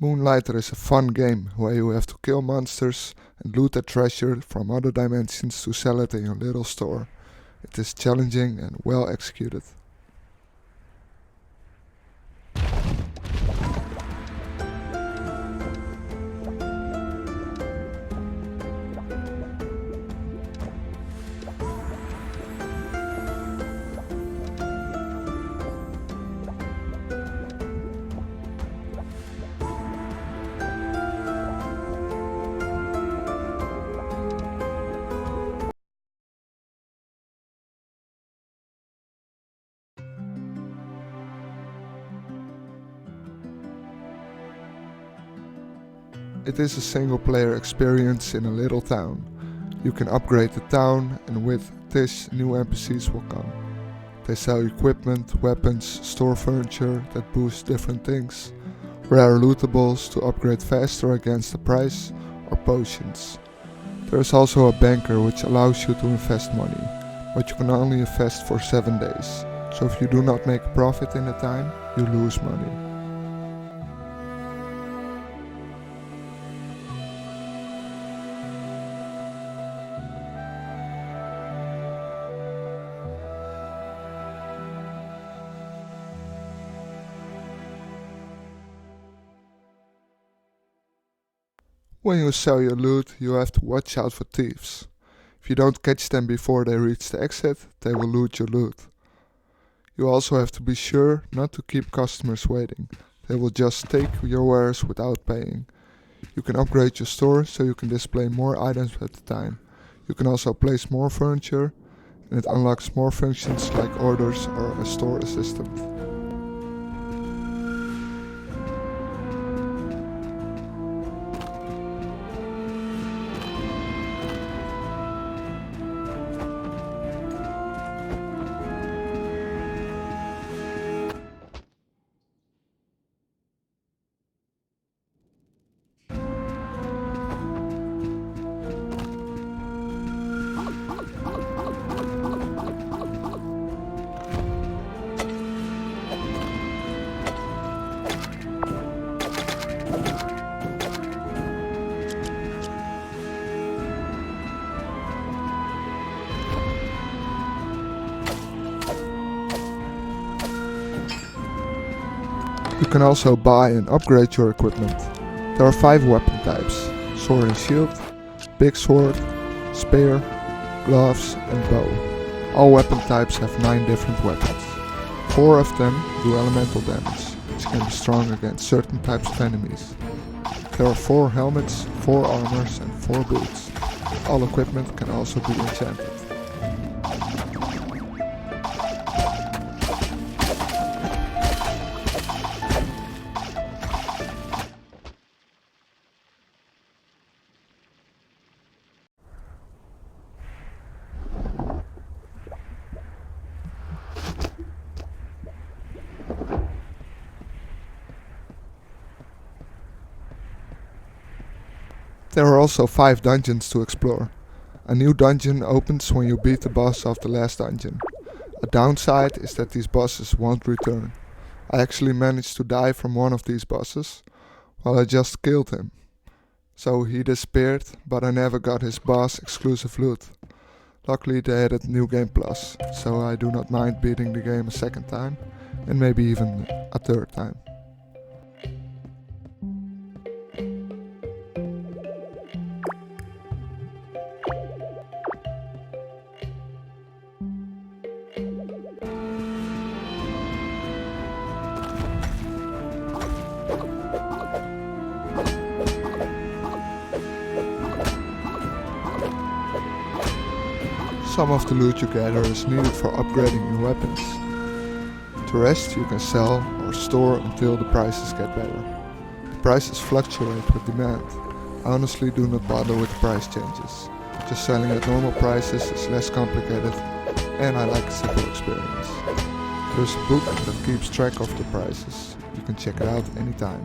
Moonlighter is a fun game where you have to kill monsters and loot a treasure from other dimensions to sell it in your little store. It is challenging and well executed. It is a single player experience in a little town. You can upgrade the town, and with this new NPCs will come. They sell equipment, weapons, store furniture that boost different things, rare lootables to upgrade faster against the price, or potions. There is also a banker which allows you to invest money, but you can only invest for 7 days. So if you do not make a profit in the time, you lose money. When you sell your loot, you have to watch out for thieves. If you don't catch them before they reach the exit, they will loot your loot. You also have to be sure not to keep customers waiting. They will just take your wares without paying. You can upgrade your store so you can display more items at a time. You can also place more furniture, and it unlocks more functions like orders or a store assistant. You can also buy and upgrade your equipment. There are 5 weapon types: sword and shield, big sword, spear, gloves and bow. All weapon types have 9 different weapons. 4 of them do elemental damage, which can be strong against certain types of enemies. There are 4 helmets, 4 armors and 4 boots. All equipment can also be enchanted. There are also 5 dungeons to explore. A new dungeon opens when you beat the boss of the last dungeon. A downside is that these bosses won't return. I actually managed to die from one of these bosses, while I just killed him. So he disappeared, but I never got his boss exclusive loot. Luckily they added New Game Plus, so I do not mind beating the game a second time, and maybe even a third time. Some of the loot you gather is needed for upgrading your weapons. The rest you can sell or store until the prices get better. The prices fluctuate with demand. I honestly do not bother with the price changes. Just selling at normal prices is less complicated and I like a simple experience. There's a book that keeps track of the prices. You can check it out anytime.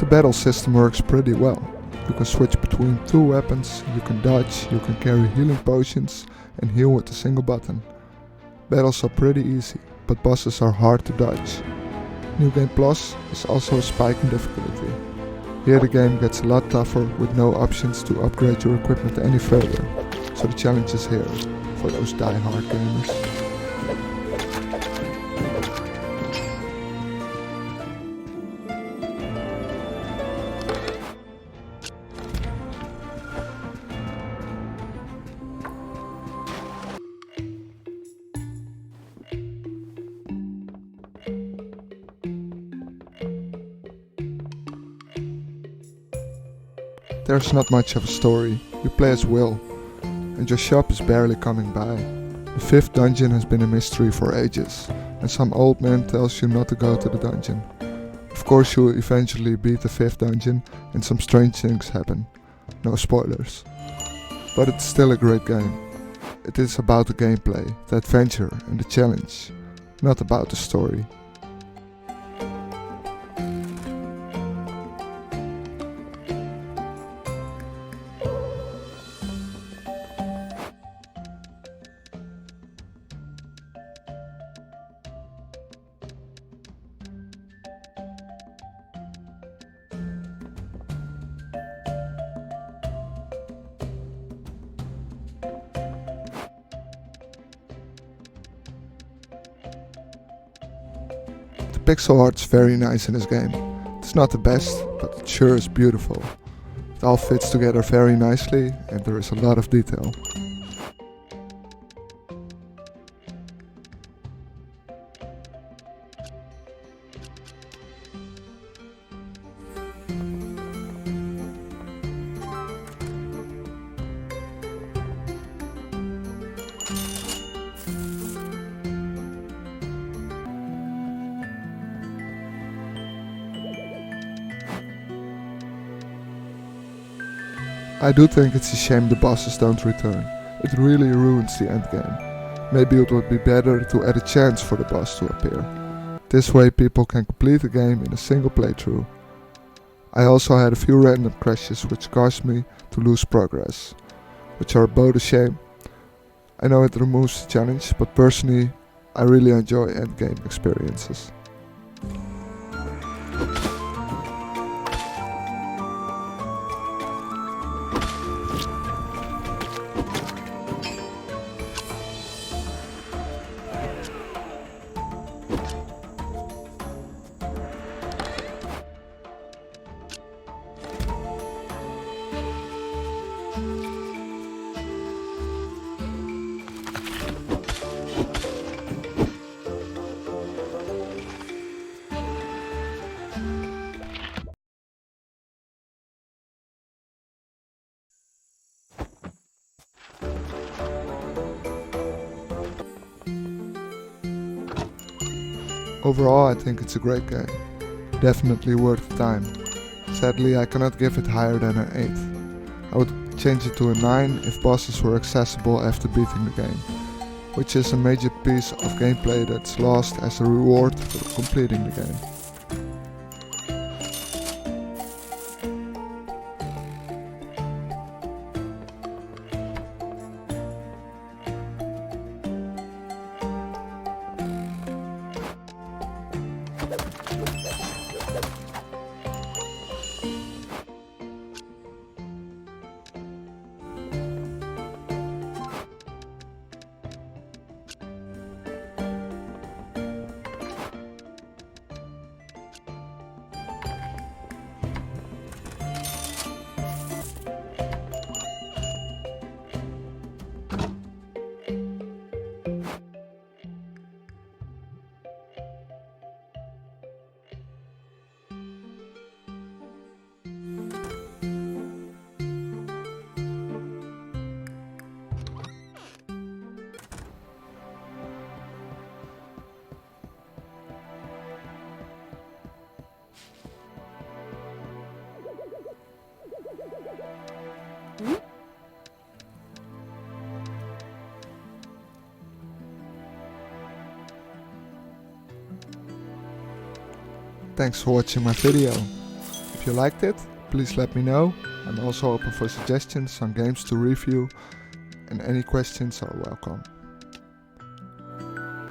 The battle system works pretty well. You can switch between 2 weapons, you can dodge, you can carry healing potions and heal with a single button. Battles are pretty easy, but bosses are hard to dodge. New Game Plus is also a spike in difficulty. Here the game gets a lot tougher with no options to upgrade your equipment any further, so the challenge is here for those die-hard gamers. There's not much of a story, you play as Will, and your shop is barely coming by. The 5th dungeon has been a mystery for ages, and some old man tells you not to go to the dungeon. Of course you will eventually beat the 5th dungeon and some strange things happen. No spoilers. But it's still a great game. It is about the gameplay, the adventure and the challenge, not about the story. The pixel art's very nice in this game. It's not the best, but it sure is beautiful. It all fits together very nicely and there is a lot of detail. I do think it's a shame the bosses don't return. It really ruins the endgame. Maybe it would be better to add a chance for the boss to appear. This way people can complete the game in a single playthrough. I also had a few random crashes which caused me to lose progress, which are both a shame. I know it removes the challenge, but personally I really enjoy endgame experiences. Overall I think it's a great game. Definitely worth the time. Sadly I cannot give it higher than an 8. I would change it to a 9 if bosses were accessible after beating the game, which is a major piece of gameplay that's lost as a reward for completing the game. Thanks for watching my video. If you liked it, please let me know. I'm also open for suggestions on games to review, and any questions are welcome.